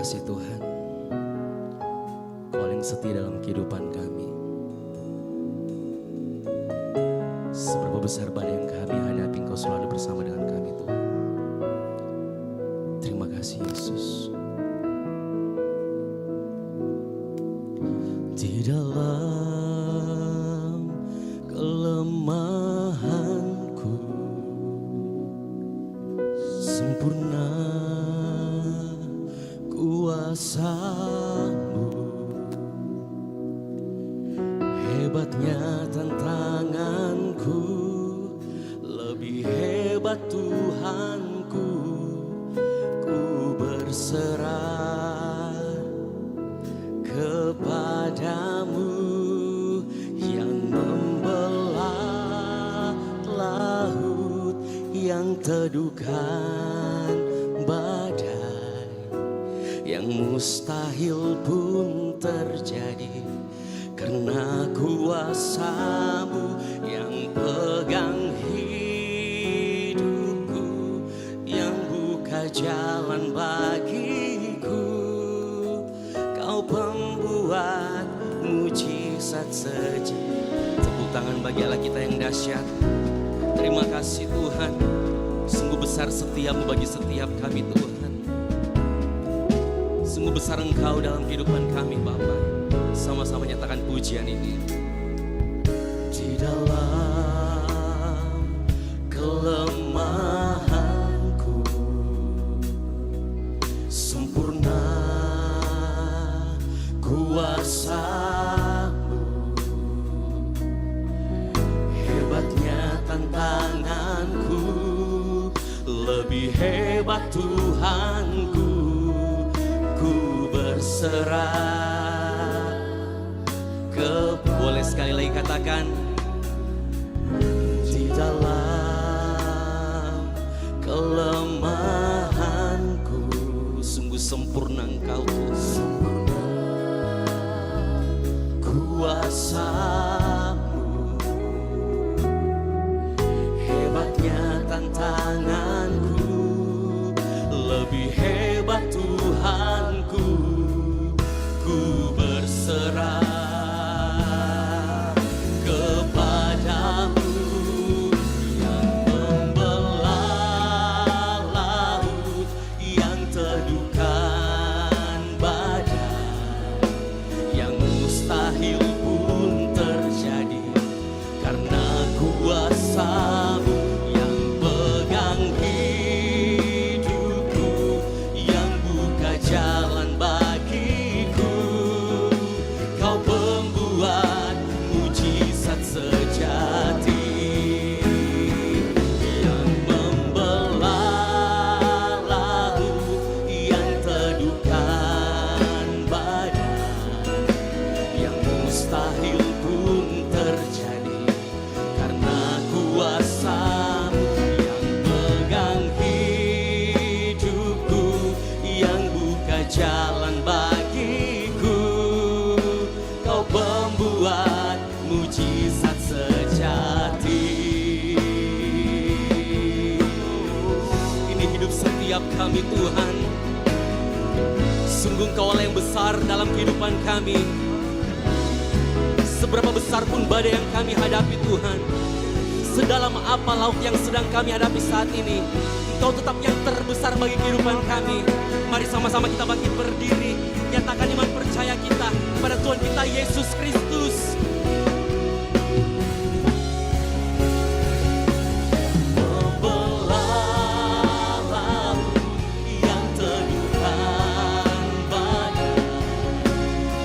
kasih Tuhan, Kau yang setia dalam kehidupan kami. Seberapa besar badai yang kami hadapi, Engkau selalu bersama dengan kami Tuhan. Terima kasih Yesus. Di dalam kelemahanku sempurna kuasa-Mu, hebatnya tantanganku, lebih hebat Tuhanku. Ku berserah kepadamu yang membelah laut, yang teduhkan badai, yang mustahil pun terjadi karena kuasa-Mu yang pegang hidupku, yang buka jalan bagiku. Kau pembuat mujizat saja. Tepuk tangan bagi Allah kita yang dahsyat. Terima kasih Tuhan, sungguh besar setiap-Mu bagi setiap kami Tuhan. Sungguh besar Engkau dalam kehidupan kami Bapa. Sama-sama nyatakan pujian ini. Di dalam kelemahanku sempurna kuasa-Mu, hebatnya tantanganku, lebih hebat Tuhanku. Ku berserah boleh sekali lagi katakan, di dalam kelemahanku sungguh sempurna Engkau Tuhan. Kuasa-Mu, hebatnya tantanganku, lebih hebat Tuhanku. Ku berserah kepadamu yang membelah laut, yang teduhkan badai, yang mustahil pun terjadi karena kuasa-Mu yang pegang hidupku, yang buka jalan bagiku. Kau pembuat mujizat sejati, yang membelah laut, yang teduhkan badai, yang mustahil pun terjadi karena kuasa-Mu yang pegang hidupku, yang buka jalan bagiku. Kau pembuat mujizat sejati. Ini hidup setiap kami Tuhan. Sungguh Engkau Allah yang besar dalam kehidupan kami. Seberapa besar pun badai yang kami hadapi Tuhan, sedalam apa laut yang sedang kami hadapi saat ini, Engkau tetap yang terbesar bagi kehidupan kami. Mari sama-sama kita bangkit berdiri, nyatakan iman percaya kita pada Tuhan kita Yesus Kristus. Membelah laut, yang teduhkan badai,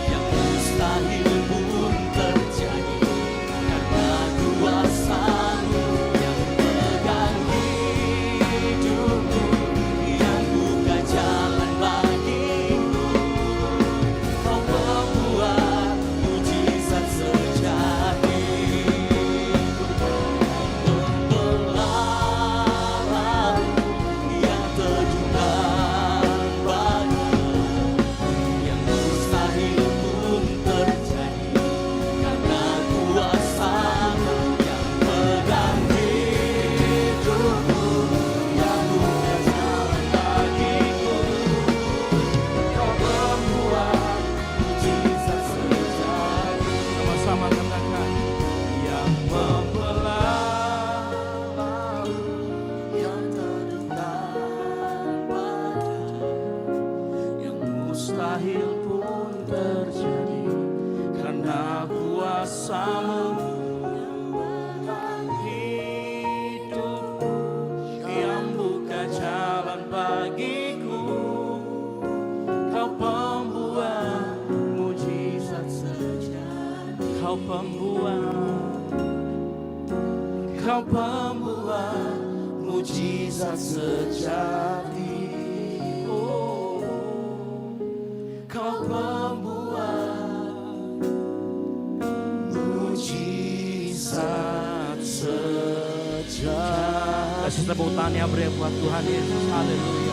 yang mustahil pun terjadi karena kuasa-Mu yang pegang hidupku, yang buka jalan bagiku. Kau membuat mujizat sejati. mustahil pun terjadi, karena kuasa-Mu hidupku yang buka jalan bagiku. Kau pembuat mujizat sejati, Kau pembuat mujizat sejati. Oh, Kau pembuat mujizat sejati. Kasih tepuk tangan yang beri buat Tuhan Yesus. Haleluya.